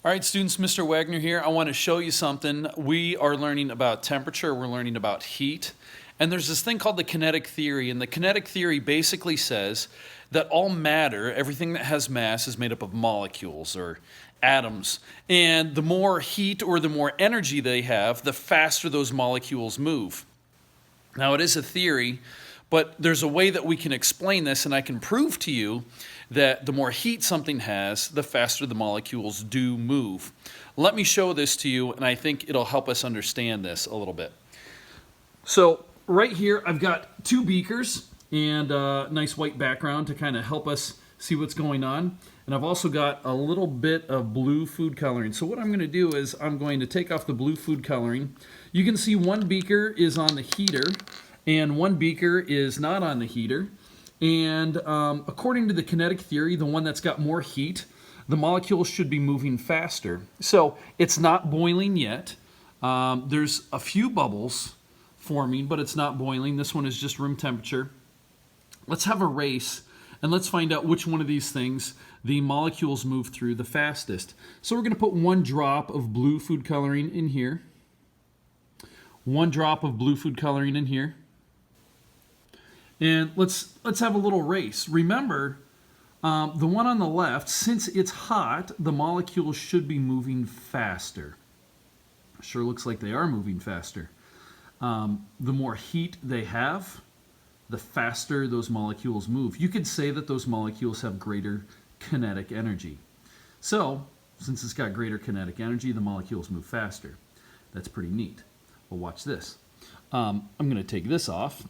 All right, students, Mr. Wagner here. I want to show you something. We are learning about temperature, we're learning about heat, and there's this thing called the kinetic theory, and the kinetic theory basically says that all matter, everything that has mass, is made up of molecules or atoms, and the more heat or the more energy they have, the faster those molecules move. Now, it is a theory, but there's a way that we can explain this, and I can prove to you that the more heat something has, the faster the molecules do move. Let me show this to you, and I think it'll help us understand this a little bit. So right here, I've got two beakers and a nice white background to kind of help us see what's going on. And I've also got a little bit of blue food coloring. So what I'm going to do is I'm going to take off the blue food coloring. You can see one beaker is on the heater and one beaker is not on the heater. And according to the kinetic theory, the one that's got more heat, the molecules should be moving faster. So it's not boiling yet. There's a few bubbles forming, but it's not boiling. This one is just room temperature. Let's have a race, and let's find out which one of these things the molecules move through the fastest. So we're going to put one drop of blue food coloring in here, one drop of blue food coloring in here. And let's have a little race. Remember, the one on the left, since it's hot, the molecules should be moving faster. Sure looks like they are moving faster. The more heat they have, the faster those molecules move. You could say that those molecules have greater kinetic energy. So, since it's got greater kinetic energy, the molecules move faster. That's pretty neat. Well, watch this. I'm going to take this off.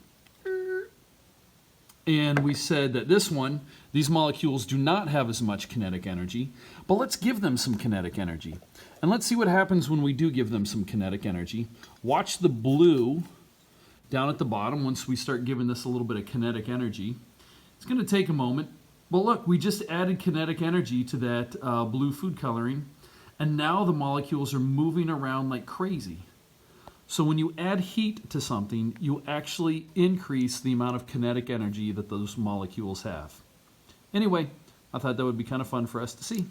And we said that this one, these molecules do not have as much kinetic energy, but let's give them some kinetic energy. And let's see what happens when we do give them some kinetic energy. Watch the blue down at the bottom once we start giving this a little bit of kinetic energy. It's going to take a moment, but look, we just added kinetic energy to that blue food coloring, and now the molecules are moving around like crazy. So when you add heat to something, you actually increase the amount of kinetic energy that those molecules have. Anyway, I thought that would be kind of fun for us to see.